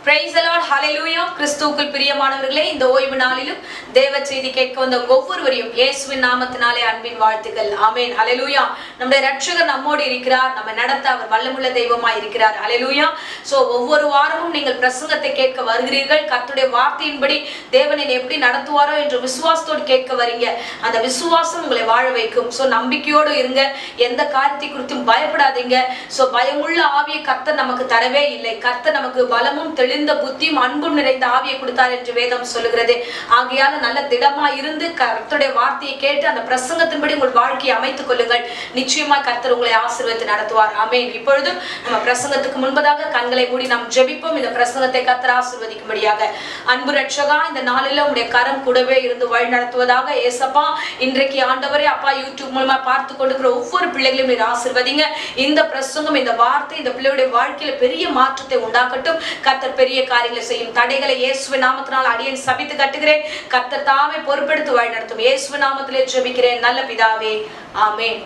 Praise the Lord, hallelujah. கிறிஸ்துவுக்குள் பிரியமானவர்களே, இந்த ஓய்வு நாளிலும் தேவ செய்தி கேட்க வந்த ஒவ்வொருவரையும் இயேசுவின் நாமத்தினாலே அன்பின் வாழ்த்துக்கள். ஆமென், ஹalleluya. நம்முடைய இரட்சகர் நம்மோடு இருக்கிறார். நம்ம நடத்த அவர் வல்லமுள்ள தெய்வமாய் இருக்கிறார். ஹalleluya. சோ ஒவ்வொரு வாரமும் நீங்கள் பிரசங்கத்தை கேட்க வருகிறீர்கள். கர்த்தருடைய வார்த்தையின்படி தேவனை எப்படி நடத்துவாரோ என்று விசுவாசத்தோடு கேட்க வரீங்க. அந்த விசுவாசம் உங்களை வாழ வைக்கும். சோ நம்பிக்கையோடு இருங்க. எந்த காரியத்தை குறித்தும் பயப்படாதீங்க. சோ பயமுள்ள ஆவியை கர்த்தர் நமக்கு தரவே இல்லை. கர்த்தர் நமக்கு பலமும் தெளிந்த புத்தியும் அன்பும் நிறைந்த ஆவியை கொடுத்தார் என்று வேதம் சொல்லுகிறது. ஆகையால நல்ல திடமா இருந்து கர்த்தருடைய வார்த்தையை கேட்டு அந்த பிரசங்கத்தின்படி உங்கள் வாழ்க்கையை அமைத்துக் கொள்ளுங்கள். நிச்சயமா கர்த்தர் உங்களை ஆசீர்வதித்து நடத்துவார். ஆமென். இப்பொழுது நம்ம பிரசங்கத்துக்கு முன்பதாக கண்களை மூடி நாம் ஜெபிப்போம். இந்த பிரசங்கத்தை கர்த்தர் ஆசீர்வதிக்கும்படியாக. அன்பு ரட்சகா, இந்த நாளில உங்களுடைய கரம் கூடவே இருந்து வழி நடத்துவதாக. ஏசப்பா, இன்றைக்கு ஆண்டவரே அப்பா யூடியூப் மூலமா பார்த்து கொண்டிருக்கிற ஒவ்வொரு பிள்ளைகளையும் நீர் ஆசீர்வதிங்க. இந்த பிரசங்கம், இந்த வார்த்தை இந்த பிள்ளையுடைய வாழ்க்கையில பெரிய மாற்றத்தை உண்டாக்கட்டும். கர்த்தர் பெரிய காரியங்களை செய்யும். தடைகளை இயேசுவின் நாமத்தினால் அடியேன் சபித்து கட்டுகிறேன். கர்த்தர் தாமே பொறுப்பெடுத்து வழி நடத்தும். இயேசுவின் நாமத்திலே ஜெபிக்கிறேன் நல்ல பிதாவே. ஆமென்.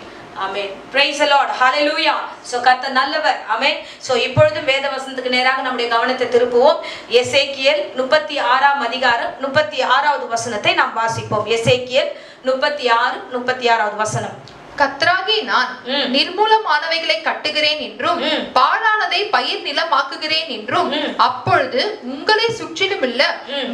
ஆமென். Praise the Lord. Hallelujah. So கர்த்தர் நல்லவர். ஆமென். So இப்பொழுது வேத வசனத்துக்கு நேராக நம்முடைய கவனத்தை திருப்புவோம். எசேக்கியேல் 36ஆம் அதிகாரம் 36வது வசனத்தை நாம் வாசிப்போம். எசேக்கியேல் 36வது வசனம். கர்த்தராகி நான் நிர்மூலமானவைகளை கட்டுகிறேன் என்றும் பாழானதை பயிர் நிலமாக்குகிறேன் என்றும் அப்பொழுது உங்களை சுற்றிலுமுள்ள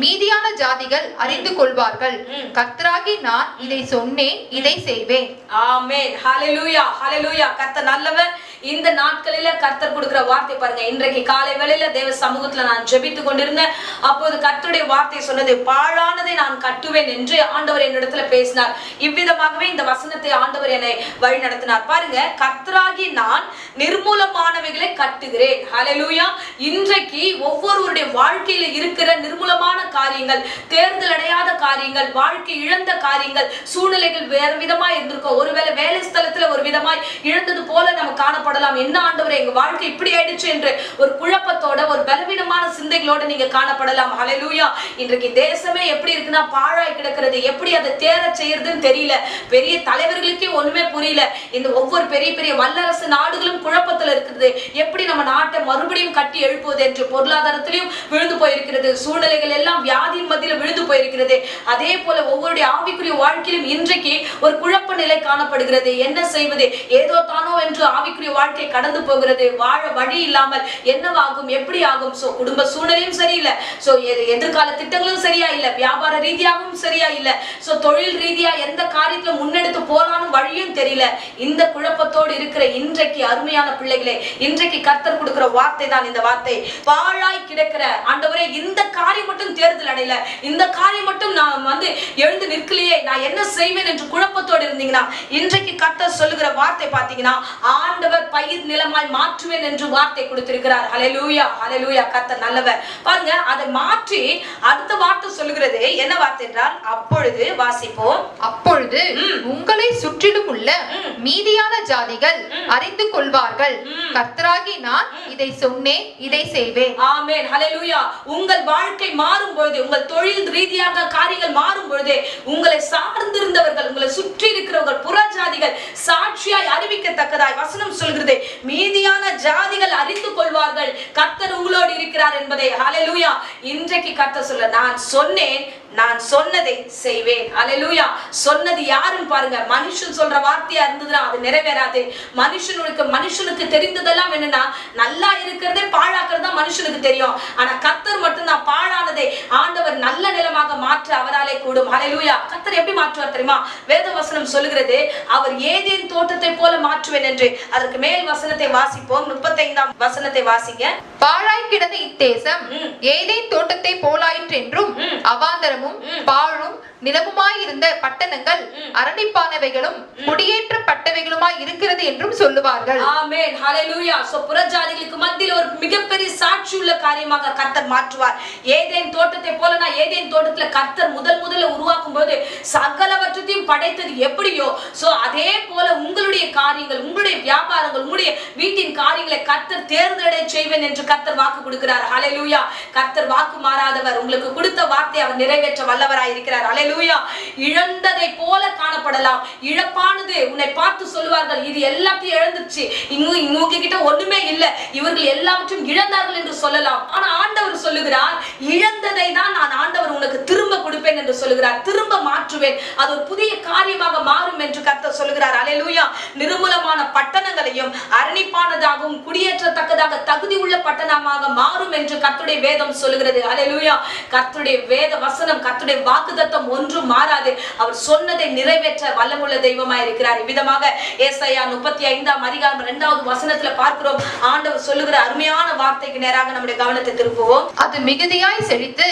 மீதியான ஜாதிகள் அறிந்து கொள்வார்கள். கர்த்தராகி நான் இதை சொன்னேன், இதை செய்வேன். ஆமென். ஹalleluya. ஹalleluya. கர்த்தர் நல்லவர். இந்த நாட்களில கர்த்தர் கொடுக்கிற வார்த்தை பாருங்க. இன்றைக்கு காலை வேளையில தேவ சமூகத்துல நான் ஜெபித்து கொண்டிருந்தேன். அப்போது கர்த்தருடைய வார்த்தை சொன்னது, பாழானதை நான் கட்டுவேன் என்று ஆண்டவர் என்னிடத்துல பேசினார். இவ்விதமாகவே இந்த வசனத்தை ஆண்டவர் என்னை வழி நடத்தினார். பாருங்க, கர்த்தராகி நான் நிர்மூலமானவைகளை கட்டுகிறேன். ஹalleluya. இன்றைக்கு ஒவ்வொருவருடைய வாழ்க்கையில இருக்கிற நிர்மூலமான காரியங்கள், தேர்தல் அடையாத காரியங்கள், வாழ்க்கை இழந்த காரியங்கள், சூழ்நிலைகள் வேறு விதமா இருந்திருக்கும். ஒருவேளை வேலை ஸ்தலத்துல ஒரு விதமாய் இழந்தது போல நம்ம காணப்படலாம். என்ன ஆண்டவரே, எங்க வாழ்க்கை இப்படி ஆயிடுச்சு என்று ஒரு குழப்பத்தோட, ஒரு பலவீனமான சிந்தைகளோட நீங்க காணப்படலாம். ஹalleluya. இன்றைக்கு தேசமே எப்படி இருக்குன்னா பாழாய் கிடக்கிறது. எப்படி அதை தேர செய்யறதுன்னு தெரியல. பெரிய தலைவர்களுக்கே ஒண்ணுமே புரியல. இந்த ஒவ்வொரு பெரிய பெரிய வல்லரசு நாடுகளும் குழப்பத்துல இருக்குது. எப்படி நம்ம நாட்டை மறுபடியும் கட்டி எழுப்புவது என்று பொருளாதாரத்திலையும் விழுந்து போயிருக்கிறது. சூழ்நிலைகள் எல்லாம் வியாதியின் மத்தியில விழுந்து போயிருக்கிறது. அதே போல ஒவ்வொருடைய ஆவிக்குரிய வாழ்க்கையிலும் இன்றைக்கு ஒரு குழப்ப நிலை காணப்படுகிறது. என்ன செய்வது, ஏதோ தானோ என்று ஆவிக்குரிய வாழ்க்கை கடந்து போகிறது. வாழ வழி இல்லாமல் என்னவாகும், எப்படி ஆகும். சோ குடும்ப சூழ்நிலையும் சரியில்லை. சோ எதிர்கால திட்டங்களும் சரியா இல்ல. வியாபார ரீதியாகவும் சரியா இல்ல. சோ தொழில் ரீதியா எந்த காரியத்துல முன்னெடுத்து போனாலும் வழியும் தெரியல. இந்த குழப்பத்தோடு இருக்கிற இன்றைக்கு அருமையான பிள்ளைகளே, இன்றைக்கு கர்த்தர் கொடுக்கிற வார்த்தை தான் இந்த வார்த்தை. பாழாய் கிடக்கிற ஆண்டவரே, இந்த காரியம் மட்டும் தேர்தல் அடையல, இந்த காரியம் மட்டும் நான் எழுந்து நிற்கலையே, நான் என்ன செய்வேன் என்று குழப்பத்தோடு இருந்தீங்கன்னா, இன்றைக்கு கர்த்தர் சொல்லுகிற வார்த்தை பாத்தீங்கன்னா, ஆண்டவர் பயிர் நிலமாய் மாற்றுவேன் என்று வார்த்தை கொடுத்திருக்கிறார். ஹalleluya. ஹalleluya. கர்த்தர் நல்லவர். பாருங்க, அதை மாற்றி அடுத்த வார்த்தை சொல்லுகிறது. என்ன வார்த்தை என்றால், அப்பொழுது வாசிப்போம். அப்பொழுது உங்களை சுற்றிலும் உள்ள மீதியான ஜாதிகள் அறிந்து கொள்வார்கள். கர்த்தராகி நான் இதை சொன்னேன், இதை செய்வேன். ஆமென். ஹalleluya. உங்கள் வாழ்க்கை மாறும் பொழுது, உங்கள் தொழில் ரீதியாக காரியங்கள் மாறும் பொழுது, உங்களை சார்ந்திருந்தவர்கள், உங்களை சுற்றி இருக்கிறவர்கள், புற ஜாதிகள் சாட்சியாய் அறிவிக்கத்தக்கதாய் வசனம் சொல்கிறது. மீதியான ஜாதிகள் அறிந்து கொள்வார்கள் கர்த்தர் உங்களோடு இருக்கிறார் என்பதை. ஹalleluya. இன்றைக்கு கர்த்தர் சொல்ல, நான் சொன்னேன், நான் சொன்னதை செய்வேன். ஹalleluya. சொன்னது யாருன்னு பாருங்க. மனுஷன் சொல்ற வார்த்தையா இருந்ததுன்னா அது நிறைவேறாது. மனுஷனுக்கு தெரிந்ததெல்லாம் என்னன்னா, நல்லா இருக்கிறதே பாழாக்குறதா மனுஷனுக்கு தெரியும். ஆனா கர்த்தர் மட்டும் தான் பாழானதை ஆண்டவர் நல்ல நிலமாக மாற்ற அவராலே கூடும். ஹalleluya. கர்த்தர் எப்படி மாற்றுவார் தெரியுமா? வேத வசனம் சொல்லுகிறது, அவர் ஏதேன் தோட்டத்தை போல மாற்றுவேன் என்று. அதற்கு மேல் வசனத்தை வாசிப்போம். 35ஆம் வசனத்தை வாசிங்க. பாழாய் கிடந்த இத்தேசம் ஏதேன் தோட்டத்தை போலாயிற்று என்றும் அவாந்தரமும் பாழும் நிலமுமாயிருந்த பட்டணங்கள் அரணிப்பானவைகளும் குடியேற்றப்பட்டவைகளுமாய் இருக்கிறது என்றும் சொல்லுவார்கள். ஆமென். ஹalleluya. சோ புறஜாதிகளுக்கு மத்தியில் ஒரு மிகப்பெரிய சாட்சி உள்ள காரியமாக கர்த்தர் மாற்றுவார். ஏதேன் தோட்டத்தை போலனா, ஏதேன் தோட்டத்துல கர்த்தர் முதல்ல உருவாக்கும் போது சகலவற்றையும் படைத்தது எப்படியோ, சோ அதே போல உங்களுடைய காரியங்கள், உங்களுடைய வியாபாரங்கள், உங்களுடைய வீட்டின் காரியங்களை கர்த்தர் தேர்ந்தெடுக்க செய்வேன் என்று கர்த்தர் வாக்கு கொடுக்கிறார். ஹalleluya. கர்த்தர் வாக்கு மாறாதவர். உங்களுக்கு கொடுத்த வார்த்தை அவர் நிறைவேற்ற வல்லவராய் இருக்கிறார். ஹalleluya. இழந்ததை போல காணப்படும் காணப்படலாம். இழப்பானது உன்னை பார்த்து சொல்வார்கள், இது எல்லாத்தையும் இழந்துச்சு, இவங்க கிட்ட ஒண்ணுமே இல்ல, இவர்கள் எல்லாவற்றையும் இழந்தார்கள் என்று சொல்லலாம். ஆனா ஆண்டவர் சொல்லுகிறார், இழந்ததை தான் நான் ஆண்டவர் உனக்கு திரும்ப கொடுப்பேன் என்று சொல்லுகிறார். திரும்ப மாற்றுவேன், அது ஒரு புதிய காரியமாக மாறும் என்று கர்த்தர் சொல்லுகிறார். அல்லேலூயா. நிர்மூலமான பட்டணங்களையும் அரணிப்பானதாகவும் குடியேற்றத்தக்கதாக தகுதி உள்ள பட்டணமாக மாறும் என்று கர்த்தருடைய வேதம் சொல்லுகிறது. அல்லேலூயா. கர்த்தருடைய வேத வசனம், கர்த்தருடைய வாக்குத்தத்தம் ஒன்றும் மாறாது. அவர் சொன்னதை நிறைவேற்ற வல்லமுள்ள தெய்வமாய் இருக்கிறார். இவ்விதமாக ஏசாயா 35 அதிகாரம் 2வது வசனத்துல பார்க்கிறோம். ஆண்டவர் சொல்லுகிற அருமையான வார்த்தைக்கு நேராக நம்முடைய கவனத்தை திருப்புவோம். அது மிகுதியாய் செழித்து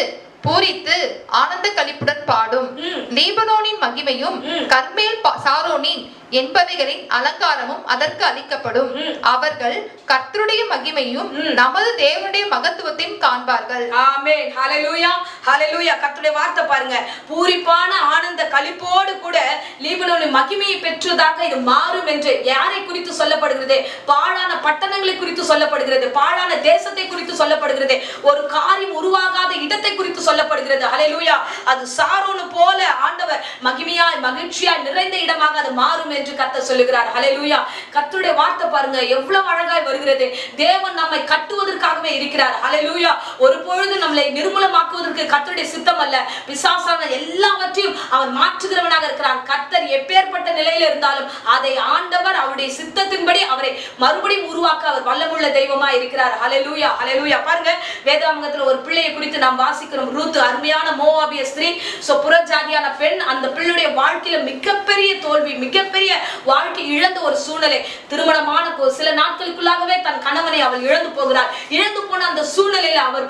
பூரித்து ஆனந்த களிப்புடன் பாடும். லீபனோனின் மகிமையும் கர்மேல் சாரோனின் என்பவைகளின் அலங்காரமும் அதற்கு அளிக்கப்படும். அவர்கள் கர்த்தருடைய மகிமையும் நமது தேவனுடைய மகத்துவத்தையும் காண்பார்கள். ஆமென். ஹல்லேலூயா. ஹல்லேலூயா. கர்த்தருடைய வார்த்தை பாருங்க, பூரிப்பான ஆனந்த களிப்போடு கூட லீபனோனின் மகிமையை பெற்றதாக இது மாறும் என்று யாரை குறித்து சொல்லப்படுகிறது? பாழான பட்டணங்களை குறித்து சொல்லப்படுகிறது, பாழான தேசத்தை குறித்து சொல்லப்படுகிறது, ஒரு காரியம் உருவாகாத இடத்தை குறித்து சொல்லப்படுகிறது. ஹல்லேலூயா. அது சாரோனு போல ஆண்டவர் மகிமையாய் மகிழ்ச்சியாய் நிறைந்த இடமாக அது மாறும் என்று கர்த்தர் சொல்லுகிறார். ஹல்லேலூயா. கர்த்தருடைய வார்த்தை பாருங்க எவ்வளவு அழகாய் வருகிறது. தேவன் நம்மை கட்டுவதற்காகவே இருக்கிறார். ஹல்லேலூயா. ஒரு பொழுது நம்மை நிர்மூலமாக்குவதற்கு கர்த்தருடைய சித்தம் அல்ல. பிசாசான எல்லாவற்றையும் அவன் மாற்றுகிறவனாக இருக்கிறான். கர்த்தர் எப்பேற்பட்ட நிலையில இருந்தாலும் அதை ஆண்டவர் அவருடைய சித்தத்தின்படி அவரை மறுபடியும் உருவாக்க அவர் வல்லமுள்ள தெய்வமாய் இருக்கிறார். ஹல்லேலூயா. ஹல்லேலூயா. பாருங்க, வேதாகமத்துல ஒரு பிள்ளையை குறித்து நாம் வாசிக்கிறோம். ரூத், அருமையான மோவாபிய ஸ்திரீ, புறஜாதியான பெண். அந்த பிள்ளையுடைய வாழ்க்கையில மிகப்பெரிய தோல்வி, மிகப்பெரிய வாழ்க்கை இழந்த ஒரு சூழ்நிலை. திருமணமான சில நாட்களுக்குள்ளாகவே தன் கணவனை அவள் இழந்து போகிறார். இழந்து போன அந்த சூழ்நிலையில அவர்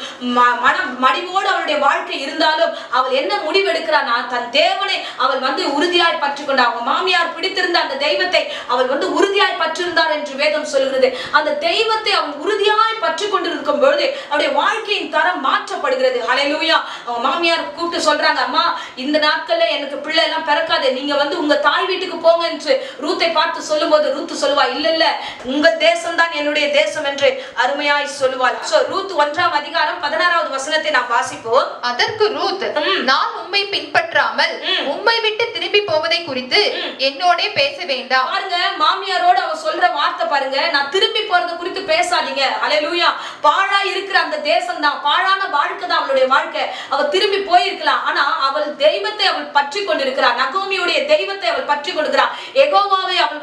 மடிவோடு அவளுடைய வாழ்க்கை இருந்தாலும் அவள் என்ன முடிவெடுக்கிறானா, தன் தேவனை அவள் உறுதியாய் பற்றி கொண்டார். அவங்க மாமியார் பிடித்திருந்த அந்த தெய்வத்தை அவள் உறுதியாய் பற்றிருந்தார் என்று வேதம் சொல்கிறது. அந்த தெய்வத்தை அவள் உறுதியாய் பற்றி கொண்டிருக்கும் பொழுது அவருடைய வாழ்க்கையின் தரம் மாற்றப்படுகிறது. ஹல்லேலூயா. அவங்க மாமியார் கூப்பிட்டு சொல்றாங்க, அம்மா இந்த நாட்கள்ல எனக்கு பிள்ளை எல்லாம் பிறக்காது, நீங்க உங்க தாய் வீட்டுக்கு போங்க என்று ரூத்தை பார்த்து சொல்லும்போது ரூத் சொல்லுவா, இல்ல இல்ல உங்க தேசம் தான் என்னுடைய தேசம் என்று அருமையாய் சொல்லுவாள். ரூத் 1ஆம் அதிகாரம் 16வது வசனத்தை நாம் வாசிப்போம். அதற்கு ரூத், நான் உம்மை பின்பற்றாமல் உம்மை விட்டு திரும்பி போவதை குறித்து என்னோட பேச வேண்டாம். பாருங்க, மாமியாரோட அவ சொல்ற வார்த்தை பாருங்க, நான் திரும்பி போறது குறித்து பேசாதீங்க. ஹல்லேலூயா. பாழா இருக்கிற அந்த தேசம் தான், பாழான வாழ்க்கை தான் அவளுடைய வாழ்க்கை. அவ திரும்பி போயிருக்கலாம், ஆனா அவள் தெய்வத்தை அவள் பற்றி கொண்டிருக்கிறார். நகோமியுடைய தெய்வத்தை அவள் பற்றி கொண்டிருக்கிறார். யெகோவாவை அவள்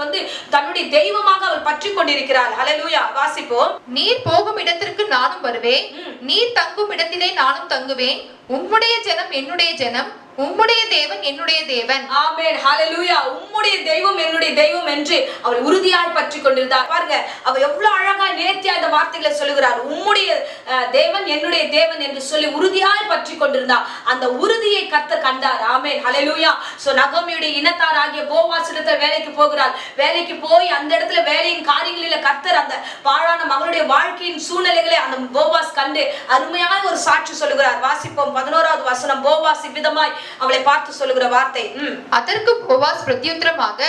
தன்னுடைய தெய்வமாக அவள் பற்றி கொண்டிருக்கிறாள். ஹல்லேலூயா. வாசிப்போம். நீர் போகும் இடத்திற்கு நானும் வருவேன், நீர் தங்கும் இடத்திலே நானும் தங்குவேன். உம்முடைய ஜனம் என்னுடைய ஜனம், உம்முடைய தேவன் என்னுடைய தேவன். ஆமென். ஹல்லேலூயா. உம்முடைய தெய்வம் என்னுடைய தெய்வம் என்று அவள் உறுதியாய் பற்றி கொண்டிருந்தார். பாருங்க, அவ எவ்வளவு அழகா நேர்த்தியா இந்த வார்த்தைகளை சொல்லுகிறார். உம்முடைய தேவன் என்னுடைய தேவன் என்று சொல்லி உறுதியாய் பற்றி கொண்டிருந்தார். அந்த உறுதியை கர்த்தர் கண்டார். ஆமென். ஹல்லேலூயா. நகோமியுடைய இனத்தார் ஆகிய போவாஸ் இடத்துல வேலைக்கு போகிறார். வேலைக்கு போய் அந்த இடத்துல வேலையின் காரியங்களில கர்த்தர் அந்த பாழான மகளுடைய வாழ்க்கையின் சூழ்நிலைகளை அந்த போவாஸ் கண்டு அருமையான ஒரு சாட்சி சொல்லுகிறார். வாசிப்போம் 11வது வசனம். போவாஸ் இவ்விதமாய் அவளை பார்த்து சொல்லுகிற வார்த்தை. அதற்கு போவாஸ் பிரத்யுத்தரமாக,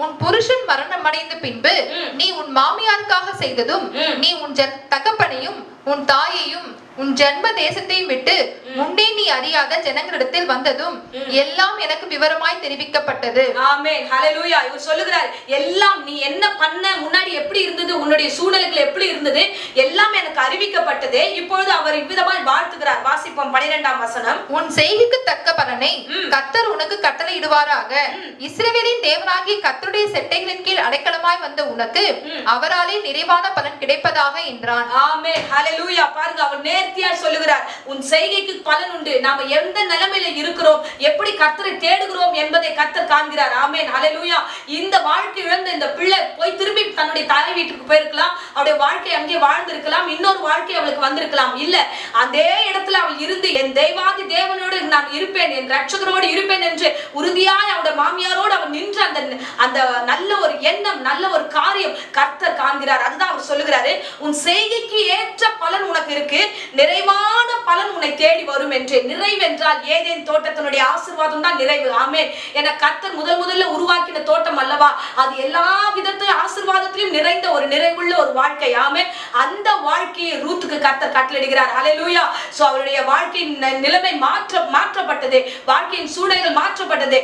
உன் புருஷன் மரணம் அடைந்த பின்பு நீ உன் மாமியாருக்காக செய்ததும், நீ உன் தகப்பனையும் உன் தாயையும் உன் ஜென்ம தேசத்தையும் விட்டு முன்னே நீ அறியாத ஜனங்களிடத்தில் வந்ததும் எல்லாம் எனக்கு விவரமாய் தெரிவிக்கப்பட்டது. ஆமென். ஹல்லேலூயா. இவர் சொல்லுகிறார், எல்லாம் நீ என்ன பண்ண, முன்னாடி எப்படி இருந்தது, உன்னுடைய சூழ்நிலைகள் எப்படி இருந்தது, எல்லாம் எனக்கு அறிவிக்கப்பட்டது. இப்பொழுது அவர் இவ்விதமாய் வாழ்த்துகிறார். வாசிப்போம் 12ஆம் வசனம். உன் செய்கைக்கு தக்க பலனை கர்த்தர் உனக்கு கட்டளையிடுவாராக. இஸ்ரவேலின் தேவனாகிய கர்த்தருடைய செட்டைகளின் கீழ் அடைக்கலமாய் வந்த உனக்கு அவராலே நிறைவான பலன் கிடைப்பதாக என்றான். ஆமென். ஹல்லேலூயா. பாருங்க, அவர் நேர்த்தியா சொல்லுகிறார், உன் செய்கைக்கு பலன் உண்டு. நாம எந்த நிலைமையில இருக்கிறோம், எப்படி கர்த்தரை தேடுகிறோம் என்பதை கர்த்தர் காண்கிறார். ஆமென். ஹல்லேலூயா. இந்த வாழ்க்கை இழந்த இந்த பிள்ளை போய் திரும்பி தன்னுடைய தாய் வீட்டுக்கு போயிருக்கலாம், அவருடைய வாழ்க்கை அங்கே வாழ்ந்திருக்கலாம், இன்னொரு வாழ்க்கை அவளுக்கு வந்திருக்கலாம். இல்ல, அதே இடத்துல அவள் இருந்து என் தெய்வாதி தேவனோடு நான் இருப்பேன், என் ரட்சகரோடு இருப்பேன் என்று உறுதியாய் அவருடைய மாமியாரோடு அவன் நின்று அந்த நல்ல ஒரு எண்ணம், நல்ல ஒரு காரியம் கர்த்தர் காண்கிறார். அதுதான் அவர் சொல்லுகிறாரு, உன் செய்கைக்கு ஏற்ற பலன் உனக்கு இருக்கு, நிறைவான பலன் உன்னை தேடி வரும் என்று. நிறைவென்றால் ஏதேன் தோட்டத்தினுடைய ஆசீர்வாதம் தான் நிறைவு. ஆமென். என கர்த்தர் முதல்ல உருவாக்கின தோட்டம் அல்லவா, அது எல்லா விதத்திலும் ஆசீர்வாதத்திலும் நிறைந்த ஒரு நிறைவுள்ள ஒரு வாழ்க்கை. ஆமென். அந்த வாழ்க்கையை ரூத்துக்கு கர்த்தர் கட்டளையிடுகிறார். ஹல்லேலூயா. அவருடைய வாழ்க்கையின் நிலைமை மாற்றப்பட்டது, வாழ்க்கையின் சூழ்நிலைகள் மாற்றப்பட்டது.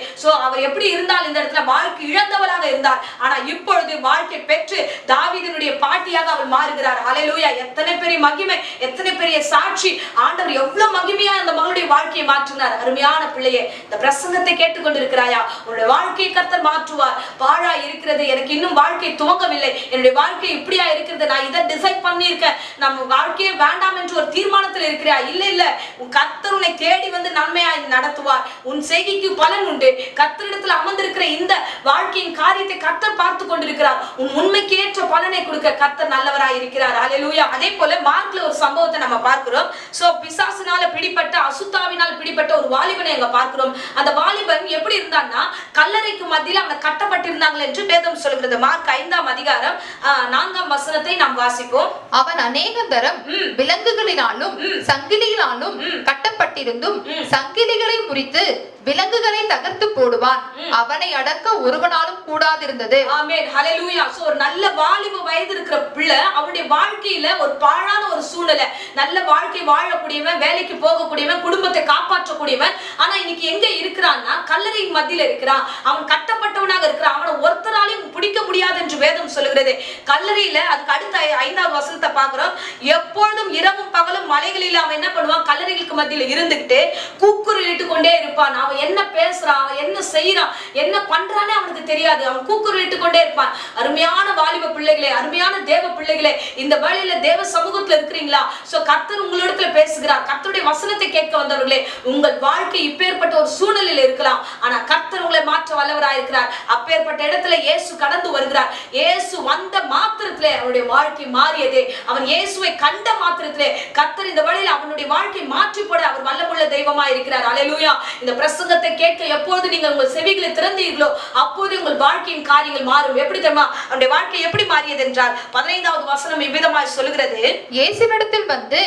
அவர் எப்படி இருந்தால் இந்த இடத்துல வாழ்க்கை இழந்தவராக இருந்தார். ஆனா இப்பொழுது வாழ்க்கை பெற்று தாவீதினுடைய பாட்டியாக அவர் மாறுகிறார். ஹல்லேலூயா. எத்தனை பெரிய மகிமை, எத்தனை பெரிய சாட்சி. ஆண்டவர் எவ்வளவு மகிமையா அந்த மகளுடைய வாழ்க்கையை மாற்றினார். அருமையான பிள்ளையே, இந்த பிரசங்கத்தை கேட்டுக்கொண்டிருக்கிறாயா? உன்னுடைய வாழ்க்கையை கர்த்தர் மாற்றுவார். பாழா இருக்கிறது, எனக்கு இன்னும் வாழ்க்கை துவங்கவில்லை, என்னுடைய வாழ்க்கை இப்படியா இருக்கிறது, நான் இதை டிசைட் பண்ணியிருக்கேன், நம்ம வாழ்க்கையே வேண்டாம் என்று ஒரு தீர்மானத்தில் இருக்கிறியா? இல்ல இல்ல, உன் கர்த்தர் உன்னை தேடி வந்து நன்மையாய் நடத்துவார். உன் செய்கைக்கு பலன் உண்டு. கர்த்தரிடத்தில் அமர்ந்திருக்கிற இந்த வாழ்க்கையின் காரியத்தை கர்த்தர் பார்த்து கொண்டிருக்கிறார். உன் உண்மைக்கு ஏற்ற பலனை கொடுக்க கர்த்தர் நல்லவராய் இருக்கிறார். ஹல்லேலூயா. அதே போல மார்க்ல ஒரு சம்பவத்தை நம்ம பார்க்கிறோம். சோ பிசாசினால பிடிப்பட்ட, அசுத்தாவினால் பிடிப்பட்ட ஒரு வாலிபனை அங்க பார்க்கிறோம். அந்த வாலிபன் எப்படி இருந்தான்னா, கல்லறைக்கு மத்தியில் அவன் கட்டப்பட்டிருந்தாங்க என்று வேதம் சொல்கிறது. மார்க் 5ஆம் அதிகாரம் 4ஆம் வசனத்தை நாம் வாசிப்போம். அவன் அநேக தரம் விலங்குகளினாலும் சங்கிலியினாலும் கட்டப்பட்டிருந்தும் சங்கிலிகளை முறித்து விலங்குகளை தகர்த்து போடுவான். அவனை அடக்க ஒருவனாலும் கூடாதிருந்தது. ஆமென். ஹல்லேலூயா. சோ ஒரு நல்ல வாலிப வயது இருக்கிற பிள்ளை, அவருடைய வாழ்க்கையில ஒரு பாழான ஒரு சூழ்நிலை, நல்ல வாழ்க்கை வாழக்கூடியவன், வேலைக்கு போகக்கூடியவன், குடும்பத்தை காப்பாற்றக்கூடியவன். ஆனா இன்னைக்கு எங்க இருக்கிறான்னா, கல்லறை மத்தியில இருக்கிறான். அவன் கட்டப்பட்டவனாக இருக்கிறான். அவனை ஒருத்தராலையும் பிடிக்க முடியாது என்று வேதம் சொல்லுகிறது. கல்லறையில அதுக்கு அடுத்த 5ஆவது வசனத்தை பார்க்கிறோம். எப்பொழுதும் இரவும் பகலும் மலைகளில் அவன் என்ன பண்ணுவான்? கல்லறைகளுக்கு மத்தியில இருந்துகிட்டு கூக்குரலிட்டு கொண்டே இருப்பான். அவன் என்ன பேசுறான், அவன் என்ன செய்யறான், என்ன பண்றானே அவனுக்கு தெரியாது. அவன் கூக்குரலிட்டு கொண்டே இருப்பான். அருமையான வாலிப பிள்ளைகளே, அருமையான தேவ பிள்ளைகளே, இந்த வேளையில தேவ சமூகத்துல இருக்கிறீங்களா? சோ கர்த்தர் உங்களிடத்துல பேசுகிறார். கர்த்தருடைய வசனத்தை கேட்க வந்தவர்களே, உங்கள் வாழ்க்கை இப்பேற்பட்ட ஒரு சூழ்நிலையில இருக்கலாம். ஆனா கர்த்தர் உங்களை மாற்ற வல்லவராய் இருக்கிறார். அப்பேற்பட்ட இடத்துல இயேசு கடந்து வருகிறார். இயேசு வந்த மாத்திரத்திலே அவனுடைய வாழ்க்கை மாறியது. அவன் இயேசுவை கண்ட மாத்திரத்திலே கர்த்தர் இந்த வேளையில அவனுடைய வாழ்க்கை மாற்றி போட அவர் வல்லமுள்ள தெய்வமா இருக்கிறார். ஹல்லேலூயா. இந்த பிரசங்கத்தை கேட்க எப்போது நீங்கள் உங்கள் செவிகளை திறந்தீர்களோ அப்போது உங்கள் வாழ்க்கையின் காரியங்கள் மாறும். எப்படி தெரியுமா அவனுடைய வாழ்க்கை எப்படி மாறியது என்றால், 15ஆவது வசனம் இவ்விதமாய் சொல்லுகிறது. இயேசுவினிடத்தில் வந்து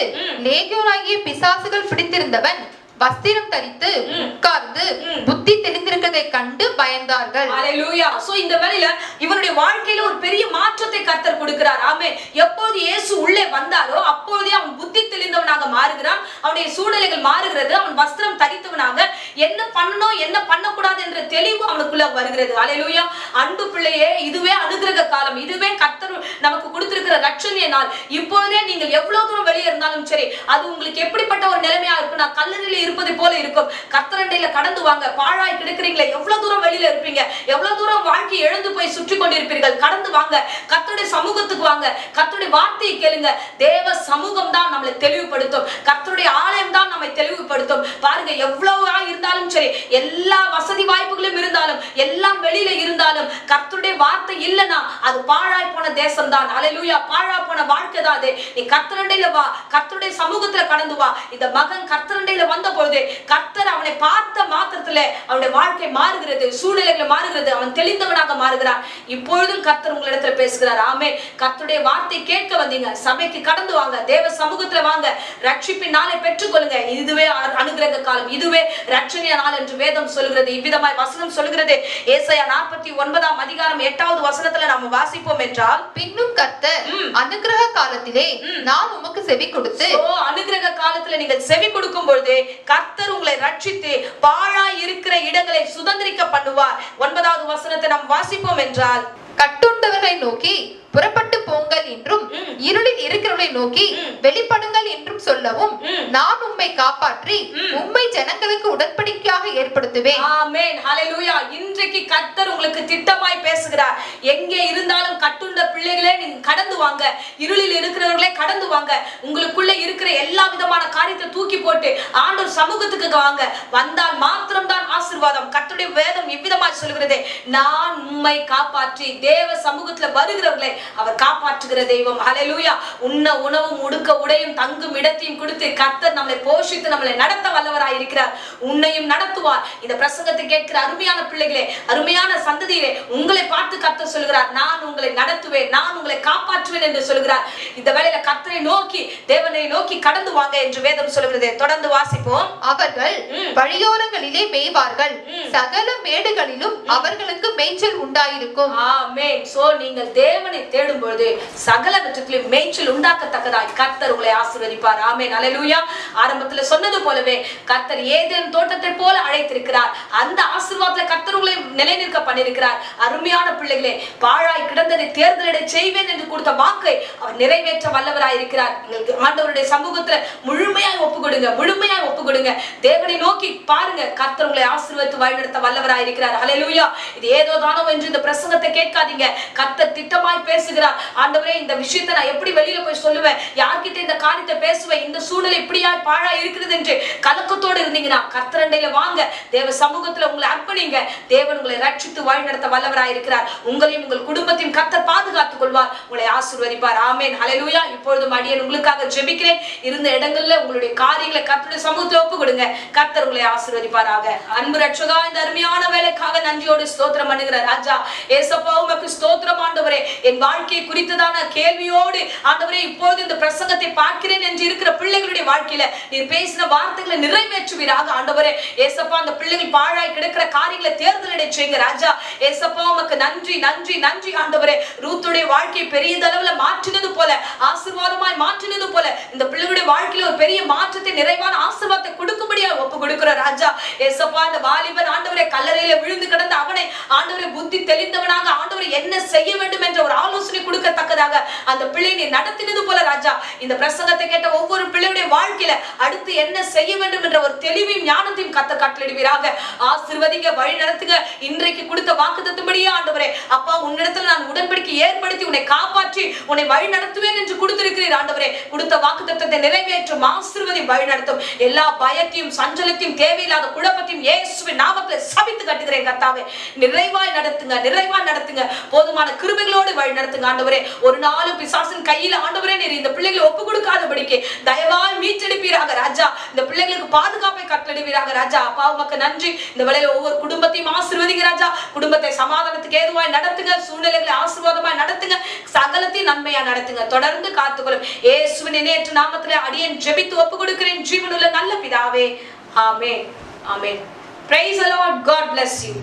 லேகியோனாகிய பிசாசுகள் பிடித்திருந்தவன் வஸ்திரம் தரித்து உட்கார்ந்து புத்தி தெளிந்திருக்கிறதை கண்டு பயந்தார்கள். ஹல்லேலூயா. சோ இந்த வேளையில இவனுடைய வாழ்க்கையில ஒரு பெரிய மாற்றத்தை கர்த்தர் கொடுக்கிறார். ஆமென். எப்போது இயேசு உள்ளே வந்தாரோ அப்போதே அவன் புத்தி தெளிந்தவனாக மாறுகிறான். அவனுடைய சூழ்நிலைகள் மாறுகிறது. அவன் வஸ்திரம் தரித்தவனாக என்ன பண்ணணும் என்ன பண்ணக்கூடாது என்ற தெளிவு அவனுக்குள்ள வருகிறது. ஹல்லேலூயா. அன்பு பிள்ளையே, இதுவே அனுகிரக காலம். இதுவே கர்த்தர் நமக்கு கொடுத்திருக்கிற ரட்சணிய நாள். இப்போதே நீங்கள் எவ்வளவு தூரம் வெளியே இருந்தாலும் சரி, அது உங்களுக்கு எப்படிப்பட்ட ஒரு நிலைமையா இருக்குன்னா, கல்லறையில இருப்பது போல இருக்கும். கர்த்தரண்டையில கடந்து வாங்க. பாழாய் கிடக்குறீங்களே, எவ்வளவு தூரம் வெளியில இருப்பீங்க, எவ்வளவு தூரம் வாழ்க்கை எழுந்து போய் சுற்றி கொண்டிருப்பீர்கள். கடந்து வாங்க, கர்த்தருடைய சமூகத்துக்கு வாங்க, கர்த்தருடைய வார்த்தையை கேளுங்க. தேவ சமூகம் தான் நம்மளை தெளிவுபடுத்தும். கர்த்தருடைய ஆலயம் தான் நம்மை தெளிவுபடுத்தும். பாருங்க, எவ்வளவு இருந்தாலும் சரி, எல்லா வசதி வாய்ப்புகளும் இருந்தாலும், எல்லாம் வெளியில இருந்தாலும், கர்த்தருடைய வார்த்தை இல்லைன்னா அது பாழாய் போன தேசம் தான். ஹல்லேலூயா. பாழா போன வாழ்க்கை தான் அது. நீ கர்த்தரண்டையில வா, கர்த்தருடைய சமூகத்துல கடந்து வா. இந்த மகன் கர்த்தரண்டையில வந்த பொழுது கர்த்தர் அவனை பார்த்த மாத்திரத்துல அவனுடைய வாழ்க்கை மாறுகிறது, சூழ்நிலைகள் மாறுகிறது, அவன் தெளிந்தவனாக மாறுகிறான். இப்பொழுதும் கர்த்தர் உங்களிடத்துல பேசுகிறார். ஆமென். கர்த்தருடைய வார்த்தை கேட்க வந்தீங்க, சபைக்கு கடந்து வாங்க, தேவ சமூகத்துல வாங்க, ரட்சிப்பின் நாளை பெற்றுக்கொள்ளுங்க. இதுவே அனுகிரக காலம், இதுவே ரட்சணிய நாள் என்று வேதம் சொல்கிறது. இவ்விதமாய் வசனம் சொல்கிறது. ஏசாயா 49ஆம் அதிகாரம் 8வது வசனத்துல நாம வாசிப்போம் என்றால், பின்னும் கர்த்தர் அனுகிரக காலத்திலே நான் உமக்கு செவி கொடுத்து. அனுகிரக காலத்துல நீங்கள் செவி கொடுக்கும் பொழுது கர்த்தர் உங்களை ரட்சித்து பாழாய் இருக்கிற இடங்களை சுதந்திரிக்க பண்ணுவார். 9வது வசனத்தை நாம் வாசிப்போம் என்றால், கட்டுண்டவர்களை நோக்கி புறப்பட்டு போங்கள் என்றும் இருளில் இருக்கிறவர்களை நோக்கி வெளிப்படுங்கள் என்றும் சொல்லவும் நான் உம்மை காப்பாற்றி உம்மை ஜனங்களுக்கு உடன்படிக்கையாக ஏற்படுத்துவேன். ஆமென். ஹல்லேலூயா. இன்றைக்கு கர்த்தர் உங்களுக்கு திட்டமாய் பேசுகிறார். எங்கே இருந்தாலும் கட்டுண்ட பிள்ளைகளே நீங்க கடந்து வாங்க, இருளில் இருக்கிறவர்களே கடந்து வாங்க. உங்களுக்குள்ள இருக்கிற எல்லா விதமான காரியத்தை தூக்கி போட்டு ஆண்டவர் சமூகத்துக்கு வாங்க. வந்தால் மாத்திரம் தான் ஆசீர்வாதம். கர்த்தருடைய வேதம் இவ்விதமாய் சொல்கிறது. நான் உம்மை காப்பாற்றி, தேவ சமூகத்துல வருகிறவர்களை அவர் காப்பாற்றுகிற தெய்வம். ஹல்லேலூயா. உண்ண உணவும் உடுக்க உடையும் தங்கும் இடத்தையும் கொடுத்து கர்த்தர் நம்மளை போஷித்து நம்மளை நடத்த வல்லவராய் இருக்கிறார். உன்னையும் நடத்துவார். இந்த பிரசங்கத்தை கேட்கிற அருமையான பிள்ளைகளே, அருமையான சந்ததியிலே உங்களை பார்த்து கர்த்தர் சொல்கிறார், நான் உங்களை நடத்துவேன், நான் உங்களை காப்பாற்றுவேன் என்று சொல்கிறார். இந்த வேளையில கர்த்தரை நோக்கி, தேவனை நோக்கி கடந்து வாங்க என்று வேதம் சொல்கிறது. தொடர்ந்து வாசிப்போம். அவர்கள் வழியோரங்களிலே மேய்வார்கள், சகல மேடுகளிலும் அவர்களுக்கு மேய்ச்சல் உண்டாயிருக்கும். ஆமென். சோ நீங்கள் தேவனை தேடும் பொழுது சகலவற்றிலும் மேய்ச்சல் உண்டாக்கத்தக்கதாய் கர்த்தர் உங்களை ஆசீர்வதிப்பார். ஆமென். அல்லேலூயா. ஆரம்பத்துல சொன்னது போலவே கர்த்தர் ஏதேன் தோட்டத்தை போல அழைத்திருக்கிறார். அந்த ஆசீர்வாதத்துல கர்த்தர் உங்களை நிலைநிற்க பண்ணியிருக்கிறார். அருமையான பிள்ளைகளே, பாழாய் கிடந்ததை தேர்தலிட செய்வேன் என்று கொடுத்த வாக்கை அவர் நிறைவேற்ற வல்லவராய் இருக்கிறார். ஆண்டவருடைய சமூகத்துல முழுமையாய் ஒப்பு கொடுங்க, முழுமையாய் ஒப்பு கொடுங்க. தேவனை நோக்கி பாருங்க, கர்த்தர் உங்களை ஆசீர்வதித்து வழிநடத்த வல்லவராய் இருக்கிறார். ஹல்லேலூயா. இது ஏதோ தானோ என்று இந்த பிரசங்கத்தை கேட்காதீங்க. கர்த்தர் திட்டமாய் பேசுகிறார். ஆண்டவரே, இந்த விஷயத்தை நான் எப்படி வெளியில போய் சொல்லுவேன், யார்கிட்ட இந்த காரியத்தை பேசுவேன், இந்த சூழ்நிலை இப்படியாய் பாழாய் இருக்கிறது என்று கலக்கத்தோடு இருந்தீங்கன்னா கர்த்தரண்டையில வாங்க, தேவ சமூகத்துல உங்களை அர்ப்பணிங்க. தேவன் உங்களை ரட்சித்து வழிநடத்த வல்லவராய் இருக்கிறார். உங்களையும் உங்கள் குடும்பத்தையும் கர்த்தர் பாதுகாத்துக் கொள்வார், உங்களை ஆசீர்வதிப்பார். ஆமென். ஹல்லேலூயா. இப்பொழுதும் அடியேன் உங்களுக்காக ஜெபிக்கிறேன். இருந்த இடங்கள்ல உங்களுடைய காரியங்களை கர்த்தருடைய சமூகத்துல ஒப்பு கொடுங்க. கர்த்தர் உங்களை ஆசீர்வதிப்பாராக. அன்பு ரட்சகா, இந்த அருமையான வேலைக்காக நன்றியோடு ஸ்தோத்திரம் பண்ணுகிற ராஜா ஏசப்பா, உமக்கு ஸ்தோத்திரம் ஆண்டவரே. என் வாழ்க்கையை குறித்ததான கேள்வியோடு ஆண்டவரே இப்போது இந்த பிரசங்கத்தை பார்க்கிறேன் என்று இருக்கிற பிள்ளைகளுடைய வாழ்க்கையில நீர் பேசின வார்த்தைகளை நிறைவேற்றுவீராக ஆண்டவரே. ஏசப்பா, அந்த பிள்ளைகள் பாழாய் கிடக்கிற காரியங்களை தேர்தலிட செய்யுங்க ராஜா. ஏசப்பா, உமக்கு நன்றி நன்றி நன்றி ஆண்டவரே. ரூத்துடைய வாழ்க்கையை பெரியதளவுல மாற்றினது போல, ஆசீர்வாதமாய் மாற்றினது போல இந்த பிள்ளைகளுடைய வாழ்க்கையில ஒரு பெரிய மாற்றத்தை, நிறைவான ஆசீர்வாதத்தை கொடுக்கும்படியா ஒப்பு கொடுக்கிற ராஜா. ஏசப்பா, இந்த வாலிபன் ஆண்டவரே கல்லறையில விழுந்து கிடந்த அவனை ஆண்டவரே புத்தி தெளிந்தவனாக ஆண்டவரே என்ன செய்ய வேண்டும் என்ற ஒரு ஆலோசனை கொடுக்கத்தக்கதாக அந்த பிள்ளை நீ நடத்தினது போல ராஜா, இந்த பிரசங்கத்தை கேட்ட ஒவ்வொரு பிள்ளையுடைய வாழ்க்கையில அடுத்து என்ன செய்ய வேண்டும் என்ற ஒரு தெளிவையும் ஞானத்தையும் கர்த்தர் கட்டளையிடுவீராக. ஆசீர்வதிங்க, வழி நடத்துங்க. இன்றைக்கு கொடுத்த வாக்குத்தத்தபடியே ஆண்டவரே அப்பா, உன்னிடத்தில் நான் உடன்படிக்கை ஏற்படுத்தி உன்னை காப்பாற்றி உன்னை வழி நடத்துவேன் என்று கொடுத்திருக்கிறீர் ஆண்டவரே. கொடுத்த வாக்குத்தத்தத்தை நிறைவேற்றும், ஆசீர்வதி, வழி நடத்தும். எல்லா பயத்தையும் சஞ்சலத்தையும் தேவையில்லாத குழப்பத்தையும் இயேசுவின் நாமத்தில் சபித்து கட்டுகிறேன் கர்த்தாவே. நிறைவாய் நடத்துங்க, நிறைவாய் நடத்துங்க. போதுமான கிருபைகளோடு வழி நடத்துங்க ஆண்டவரே. ஒரு நாளும் பிசாசின் கையில ஆண்டவரே நீர் இந்த பிள்ளைகளை ஒப்பு கொடுக்காதபடிக்கு தயவாய் மீட்டெடுப்பீராக ராஜா. இந்த பிள்ளைகளுக்கு பாதுகாப்பை கட்டளையிடுவீராக ராஜா. அப்பா, உமக்கு நன்றி. இந்த வேளையில ஒவ்வொரு குடும்பத்தையும் ஆசீர்வதிங்க ராஜா. குடும்பத்தை சமாதானத்துக்கு ஏதுவாய் நடத்துங்க, சூழ்நிலைகளை ஆசீர்வாதமாய் நடத்துங்க, சகலத்தையும் நன்மையா நடத்துங்க. தொடர்ந்து காத்துக்கொள்ளும் இயேசுவின் இணையற்ற நாமத்திலே அடியேன் ஜெபித்து ஒப்பு கொடுக்கிறேன் ஜீவனுள்ள நல்ல பிதாவே. ஆமென். ஆமென். Praise the Lord. God bless you.